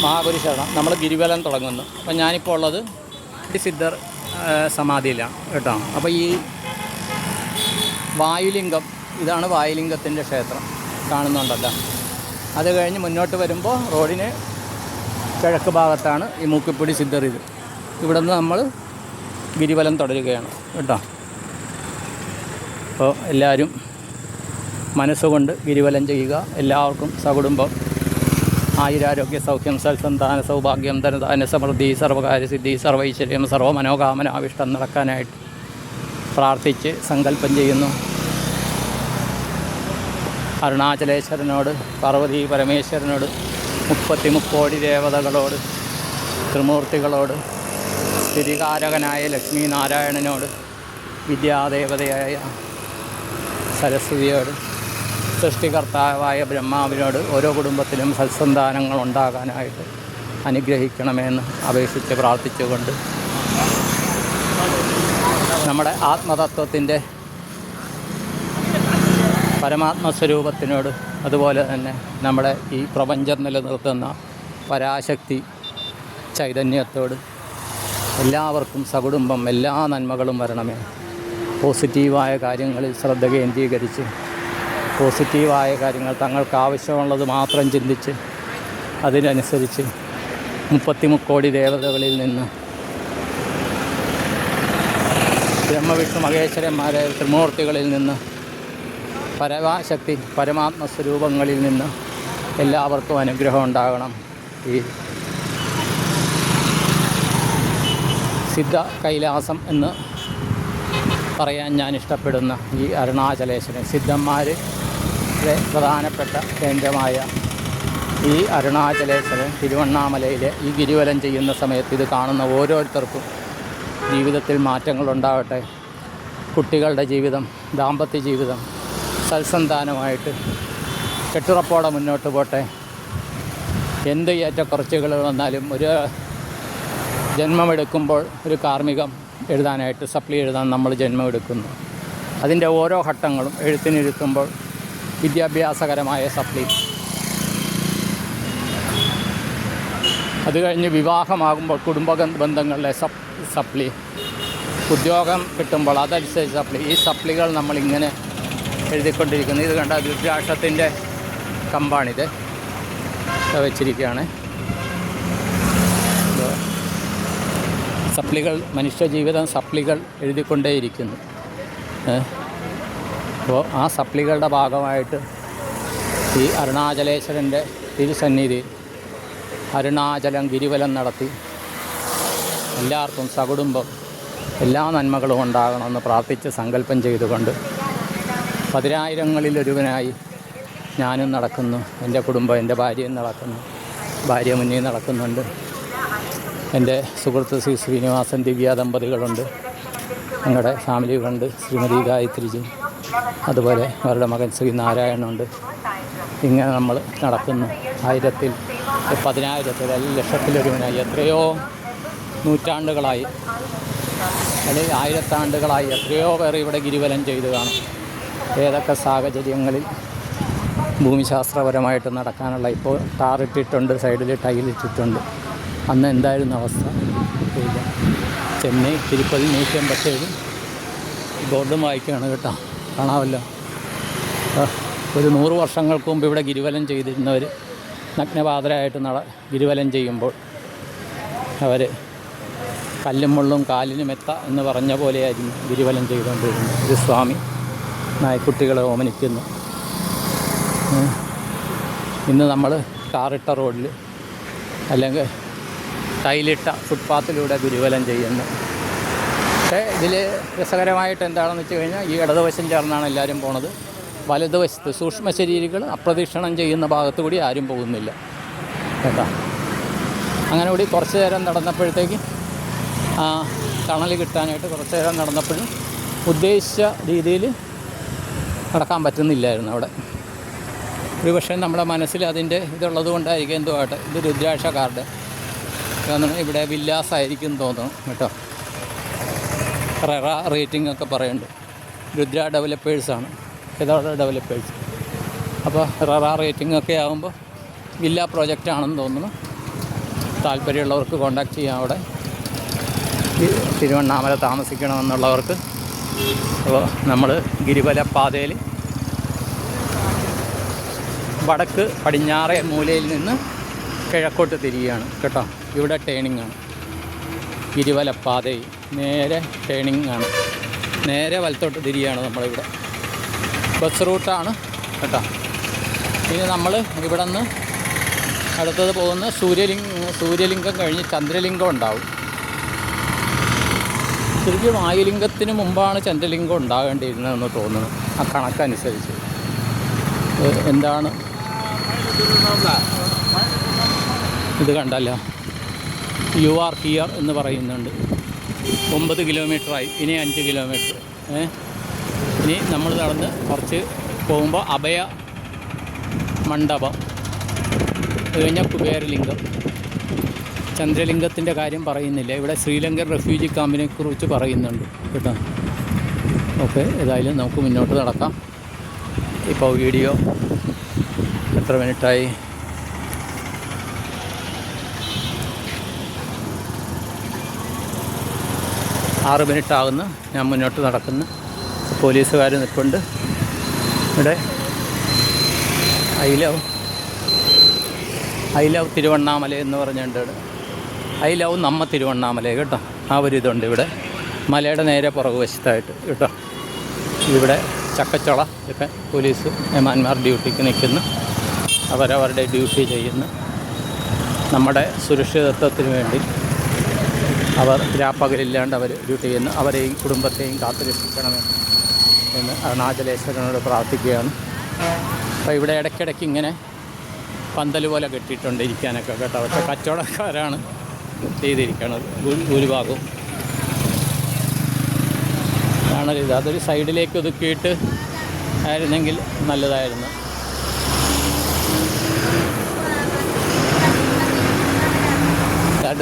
മഹാഗുരു ശരണം. നമ്മൾ ഗിരിവലം തുടങ്ങുന്നു. അപ്പം ഞാനിപ്പോൾ ഉള്ളത് സിദ്ധർ സമാധിയിലാണ് കേട്ടോ. അപ്പോൾ ഈ വായുലിംഗം, ഇതാണ് വായുലിംഗത്തിൻ്റെ ക്ഷേത്രം, കാണുന്നുണ്ടല്ലോ. അത് കഴിഞ്ഞ് മുന്നോട്ട് വരുമ്പോൾ റോഡിന് കിഴക്ക് ഭാഗത്താണ് ഈ മൂക്കിപ്പൊടി സിദ്ധർ. ഇവിടെ നിന്ന് നമ്മൾ ഗിരിവലം തുടരുകയാണ് കേട്ടോ. അപ്പോൾ എല്ലാവരും മനസ്സുകൊണ്ട് ഗിരിവലം ചെയ്യുക. എല്ലാവർക്കും സകുടുംബം ആയുരാരോഗ്യ സൗഖ്യം സൽസന്താന സൗഭാഗ്യം ധനധാന്യ സമൃദ്ധി സർവകാര്യസിദ്ധി സർവൈശ്വര്യം സർവമനോകാമനാവിഷ്ടം നടക്കാനായിട്ട് പ്രാർത്ഥിച്ച് സങ്കല്പം ചെയ്യുന്നു. അരുണാചലേശ്വരനോട്, പാർവതി പരമേശ്വരനോട്, 33 ദേവതകളോട്, ത്രിമൂർത്തികളോട്, സ്ഥിതികാരകനായ ലക്ഷ്മി നാരായണനോട്, വിദ്യാദേവതയായ സരസ്വതിയോട്, സൃഷ്ടികർത്താവായ ബ്രഹ്മാവിനോട് ഓരോ കുടുംബത്തിലും സത്സന്താനങ്ങൾ ഉണ്ടാകാനായിട്ട് അനുഗ്രഹിക്കണമെന്ന് അപേക്ഷിച്ച് പ്രാർത്ഥിച്ചുകൊണ്ട് നമ്മുടെ ആത്മതത്വത്തിൻ്റെ പരമാത്മസ്വരൂപത്തിനോട്, അതുപോലെ തന്നെ നമ്മുടെ ഈ പ്രപഞ്ചം നിലനിർത്തുന്ന പരാശക്തി ചൈതന്യത്തോട് എല്ലാവർക്കും സകുടുംബം എല്ലാ നന്മകളും വരണമേ. പോസിറ്റീവായ കാര്യങ്ങളിൽ ശ്രദ്ധ കേന്ദ്രീകരിച്ച് പോസിറ്റീവായ കാര്യങ്ങൾ തങ്ങൾക്ക് ആവശ്യമുള്ളത് മാത്രം ചിന്തിച്ച് അതിനനുസരിച്ച് 33 ദേവതകളിൽ നിന്ന് ബ്രഹ്മവിഷ്ണു മഹേശ്വരന്മാരായ ത്രിമൂർത്തികളിൽ നിന്ന് പരമാശക്തി പരമാത്മസ്വരൂപങ്ങളിൽ നിന്ന് എല്ലാവർക്കും അനുഗ്രഹം ഉണ്ടാകണം. ഈ സിദ്ധ കൈലാസം എന്ന് പറയാൻ ഞാൻ ഇഷ്ടപ്പെടുന്ന ഈ അരുണാചലേശ്വരൻ, സിദ്ധന്മാരുടെ പ്രധാനപ്പെട്ട കേന്ദ്രമായ ഈ അരുണാചലേശ്വരൻ തിരുവണ്ണാമലയിലെ ഈ ഗിരിവലം ചെയ്യുന്ന സമയത്ത് ഇത് കാണുന്ന ഓരോരുത്തർക്കും ജീവിതത്തിൽ മാറ്റങ്ങളുണ്ടാവട്ടെ. കുട്ടികളുടെ ജീവിതം, ദാമ്പത്യ ജീവിതം സൽസന്താനമായിട്ട് കെട്ടുറപ്പോടെ മുന്നോട്ട് പോട്ടെ. എന്ത് ഏറ്റക്കുറച്ചുകൾ വന്നാലും ഒരു ജന്മമെടുക്കുമ്പോൾ ഒരു കാർമ്മികം എഴുതാനായിട്ട് സപ്ലി എഴുതാൻ നമ്മൾ ജന്മമെടുക്കുന്നു. അതിൻ്റെ ഓരോ ഘട്ടങ്ങളും എഴുത്തിനിരുത്തുമ്പോൾ വിദ്യാഭ്യാസകരമായ സപ്ലി, അത് കഴിഞ്ഞ് വിവാഹമാകുമ്പോൾ കുടുംബ ബന്ധങ്ങളിലെ സപ്ലി, ഉദ്യോഗം കിട്ടുമ്പോൾ അതനുസരിച്ച് സപ്ലി. ഈ സപ്ലികൾ നമ്മളിങ്ങനെ എഴുതിക്കൊണ്ടിരിക്കുന്നു. ഇത് കണ്ട രുദ്രാക്ഷത്തിൻ്റെ കമ്പാണിത് വെച്ചിരിക്കുകയാണ്. സപ്ലികൾ, മനുഷ്യജീവിതം സപ്ലികൾ എഴുതിക്കൊണ്ടേയിരിക്കുന്നു. അപ്പോൾ ആ സപ്ലികളുടെ ഭാഗമായിട്ട് ഈ അരുണാചലേശ്വരൻ്റെ തിരുസന്നിധിയിൽ അരുണാചലം ഗിരിവലം നടത്തി എല്ലാവർക്കും സകുടുംബം എല്ലാ നന്മകളും ഉണ്ടാകണമെന്ന് പ്രാർത്ഥിച്ച് സങ്കല്പം ചെയ്തുകൊണ്ട് 10,000-ങ്ങളിലൊരുവനായി ഞാനും നടക്കുന്നു. എൻ്റെ കുടുംബം, എൻ്റെ ഭാര്യയും നടക്കുന്നു. ഭാര്യ മുന്നിൽ നടക്കുന്നുണ്ട്. എൻ്റെ സുഹൃത്ത് ശ്രീ ശ്രീനിവാസൻ ദിവ്യ ദമ്പതികളുണ്ട്. ഞങ്ങളുടെ ഫാമിലികളുണ്ട്. ശ്രീമതി ഗായത്രിജി, അതുപോലെ അവരുടെ മകൻ ശ്രീ നാരായണനുണ്ട്. ഇങ്ങനെ നമ്മൾ നടക്കുന്നു. 1000-ൽ 10,000-ൽ 1,00,000-ലൊരുവനായി എത്രയോ നൂറ്റാണ്ടുകളായി, അല്ലെങ്കിൽ 1000 ആണ്ടുകളായി എത്രയോ പേർ ഇവിടെ ഗിരിവലം ചെയ്തു കാണും. ഏതൊക്കെ സാഹചര്യങ്ങളിൽ ഭൂമിശാസ്ത്രപരമായിട്ട് നടക്കാനുള്ള, ഇപ്പോൾ ടാറിട്ടിട്ടുണ്ട്, സൈഡിൽ ടൈലിട്ടിട്ടുണ്ട്. അന്ന് എന്തായിരുന്നു അവസ്ഥ? ചെന്നൈ തിരുപ്പതി 157 ബോർഡും വായിക്കുകയാണ് കേട്ടോ, കാണാമല്ലോ. ഒരു 100 വർഷങ്ങൾക്ക് മുമ്പ് ഇവിടെ ഗിരിവലം ചെയ്തിരുന്നവർ നഗ്നപാതരായിട്ട് ഗിരിവലം ചെയ്യുമ്പോൾ അവർ കല്ലും മുള്ളും കാലിനും എത്ത എന്ന് പറഞ്ഞ പോലെയായിരുന്നു ഗിരിവലം ചെയ്തുകൊണ്ടിരുന്നത്. ഒരു സ്വാമി നായ്ക്കുട്ടികളെ ഓമനിക്കുന്നു. ഇന്ന് നമ്മൾ കാറിട്ട റോഡിൽ അല്ലെങ്കിൽ ടൈലിട്ട ഫുട്പാത്തിലൂടെ ഗിരിവലം ചെയ്യുന്നു. പക്ഷേ ഇതിൽ രസകരമായിട്ട് എന്താണെന്ന് വെച്ച് കഴിഞ്ഞാൽ ഈ ഇടതുവശം ചേർന്നാണ് എല്ലാവരും പോണത്. വലതുവശത്ത് സൂക്ഷ്മ ശരീരികൾ അപ്രദക്ഷിണം ചെയ്യുന്ന ഭാഗത്തു കൂടി ആരും പോകുന്നില്ല കേട്ടോ. അങ്ങനെ കൂടി കുറച്ച് നേരം നടന്നപ്പോഴത്തേക്ക് തണൽ കിട്ടാനായിട്ട് കുറച്ച് നേരം നടന്നപ്പോഴും ഉദ്ദേശിച്ച രീതിയിൽ നടക്കാൻ പറ്റുന്നില്ലായിരുന്നു അവിടെ. ഒരു പക്ഷേ നമ്മുടെ മനസ്സിൽ അതിൻ്റെ ഇതുള്ളത് കൊണ്ടായിരിക്കും എന്തോ ആട്ടെ. ഇത് രുദ്രാക്ഷ കാർഡ് കാരണം ഇവിടെ വില്ലാസമായിരിക്കും തോന്നുന്നു കേട്ടോ. റെറ റേറ്റിംഗ് ഒക്കെ പറയുന്നുണ്ട്. രുദ്ര ഡെവലപ്പേഴ്സാണ്, ഏതോടെ ഡെവലപ്പേഴ്സ്. അപ്പോൾ റെറ റേറ്റിംഗ് ഒക്കെ ആകുമ്പോൾ വില്ല പ്രോജക്റ്റാണെന്ന് തോന്നുന്നു. താല്പര്യമുള്ളവർക്ക് കോൺടാക്റ്റ് ചെയ്യാം. അവിടെ തിരുവണ്ണാമല താമസിക്കണമെന്നുള്ളവർക്ക്. അപ്പോൾ നമ്മൾ ഗിരിവല പാതയിൽ വടക്ക് പടിഞ്ഞാറേ മൂലയിൽ നിന്ന് കിഴക്കോട്ട് തിരിയുകയാണ് കേട്ടോ. ഇവിടെ ടേണിംഗ് ആണ്. ഗിരിവല പാതയിൽ നേരെ ടേണിംഗ് ആണ്. നേരെ വലത്തോട്ട് തിരിയുകയാണ് നമ്മളിവിടെ. ബസ് റൂട്ടാണ് കേട്ടോ. ഇനി നമ്മൾ ഇവിടെ നിന്ന് അടുത്തത് പോകുന്ന സൂര്യലിംഗം കഴിഞ്ഞ് ചന്ദ്രലിംഗം ഉണ്ടാവും. ശരിക്കും വായുലിംഗത്തിന് മുമ്പാണ് ചന്ദ്രലിംഗം ഉണ്ടാകേണ്ടിയിരുന്നതെന്ന് തോന്നുന്നു, ആ കണക്കനുസരിച്ച്. എന്താണ് ഇത് കണ്ടല്ലോ, യു ആർ ഹിയർ എന്ന് പറയുന്നുണ്ട്. 9 കിലോമീറ്ററായി, ഇനി 5 കിലോമീറ്റർ. ഇനി നമ്മൾ നടന്ന് കുറച്ച് പോകുമ്പോൾ അഭയ മണ്ഡപം, അത് കഴിഞ്ഞാൽ കുബേരലിംഗം. ചന്ദ്രലിംഗത്തിൻ്റെ കാര്യം പറയുന്നില്ല. ഇവിടെ ശ്രീലങ്കൻ റെഫ്യൂജി ക്യാമ്പിനെ കുറിച്ച് പറയുന്നുണ്ട് കേട്ടോ. ഓക്കെ, ഏതായാലും നമുക്ക് മുന്നോട്ട് നടക്കാം. ഇപ്പോൾ വീഡിയോ എത്ര മിനിറ്റായി? 6 മിനിറ്റ് ആകുന്നു. ഞാൻ മുന്നോട്ട് നടക്കുന്നു. പോലീസുകാർ നിൽപ്പുണ്ട് ഇവിടെ. ഐ ലവ് തിരുവണ്ണാമല എന്ന് പറഞ്ഞിട്ടുണ്ട്. ഐ ലവ് നമ്മ തിരുവണ്ണാമല കേട്ടോ. ആ ഒരു ഇതുണ്ട് ഇവിടെ മലയുടെ നേരെ പുറകുവശത്തായിട്ട് കേട്ടോ. ഇവിടെ ചക്കച്ചുള ഒക്കെ പോലീസ് ഏമാന്മാർ ഡ്യൂട്ടിക്ക് നിൽക്കുന്നു. അവരവരുടെ ഡ്യൂട്ടി ചെയ്യുന്നു. നമ്മുടെ സുരക്ഷിതത്വത്തിന് വേണ്ടി അവർ രാപ്പകലില്ലാണ്ട് അവർ ഡ്യൂട്ടി ചെയ്യുന്നു. അവരെയും കുടുംബത്തെയും കാത്തുരക്ഷിക്കണമെന്ന് എന്ന് അരുണാചലേശ്വരനോട് പ്രാർത്ഥിക്കുകയാണ്. അപ്പോൾ ഇവിടെ ഇടയ്ക്കിടയ്ക്ക് ഇങ്ങനെ പന്തൽ പോലെ കെട്ടിയിട്ടുണ്ട് ഇരിക്കാനൊക്കെ കേട്ടോ. പക്ഷേ കച്ചവടക്കാരാണ് ചെയ്തിരിക്കുന്നത് ഭൂരിഭാഗവും. കാണരുത്, അതൊരു സൈഡിലേക്ക് ഒതുക്കിയിട്ട് ആയിരുന്നെങ്കിൽ നല്ലതായിരുന്നു.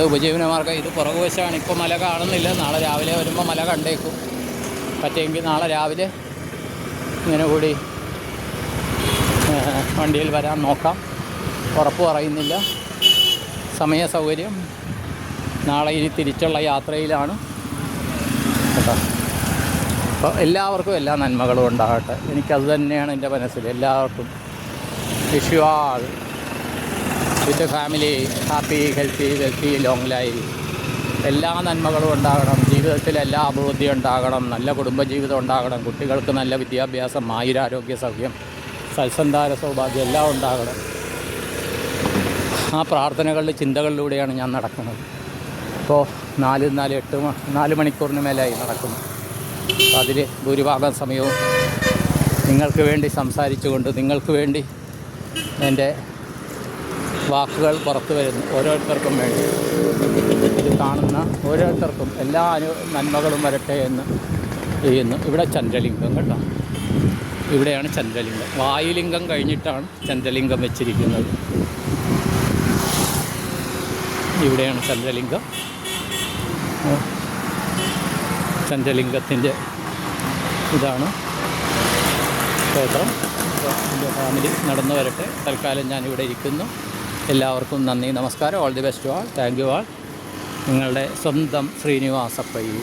ഉപജീവനമാർഗ്ഗം ഇത് പുറകുവശമാണ്. ഇപ്പോൾ മല കാണുന്നില്ല. നാളെ രാവിലെ വരുമ്പോൾ മല കണ്ടേക്കും. പറ്റുമെങ്കിൽ നാളെ രാവിലെ ഇങ്ങനെ കൂടി വണ്ടിയിൽ വരാൻ നോക്കാം. ഉറപ്പ് പറയുന്നില്ല. സമയ സൗകര്യം നാളെ ഇനി തിരിച്ചുള്ള യാത്രയിലാണ് കേട്ടോ. അപ്പോൾ എല്ലാവർക്കും എല്ലാ നന്മകളും ഉണ്ടാകട്ടെ. എനിക്കത് തന്നെയാണ് എൻ്റെ മനസ്സിൽ. എല്ലാവർക്കും wish you all with family happy healthy wealthy long life. എല്ലാ നന്മകളും ഉണ്ടാകണം. ജീവിതത്തിൽ എല്ലാ അഭിവൃദ്ധിയും ഉണ്ടാകണം. നല്ല കുടുംബജീവിതം ഉണ്ടാകണം. കുട്ടികൾക്ക് നല്ല വിദ്യാഭ്യാസം, ആയുരാരോഗ്യ സൗഖ്യം, സൽസന്താന സൗഭാഗ്യം എല്ലാം ഉണ്ടാകണം. ആ പ്രാർത്ഥനകളുടെ ചിന്തകളിലൂടെയാണ് ഞാൻ നടക്കുന്നത്. ഇപ്പോൾ 4 മണിക്കൂറിന് മേലായി നടക്കുന്നു. അപ്പോൾ അതിൽ ഭൂരിഭാഗം സമയവും നിങ്ങൾക്ക് വേണ്ടി സംസാരിച്ചുകൊണ്ട്, നിങ്ങൾക്ക് വേണ്ടി എൻ്റെ വാക്കുകൾ പുറത്തു വരുന്നു. ഓരോരുത്തർക്കും വേണ്ടി, ഇത് കാണുന്ന ഓരോരുത്തർക്കും എല്ലാ നന്മകളും വരട്ടെ എന്ന് ചെയ്യുന്നു. ഇവിടെ ചന്ദ്രലിംഗം കേട്ടോ. ഇവിടെയാണ് ചന്ദ്രലിംഗം. വായുലിംഗം കഴിഞ്ഞിട്ടാണ് ചന്ദ്രലിംഗം വെച്ചിരിക്കുന്നത്. ഇവിടെയാണ് ചന്ദ്രലിംഗം. ചന്ദ്രലിംഗത്തിൻ്റെ ഇതാണ് ക്ഷേത്രം. എൻ്റെ ഫാമിലി നടന്നു വരട്ടെ. തൽക്കാലം ഞാനിവിടെ ഇരിക്കുന്നു. എല്ലാവർക്കും നന്ദി, നമസ്കാരം. All the best to all. Thank you all. നിങ്ങളുടെ സ്വന്തം ശ്രീനിവാസപ്പയ്യ.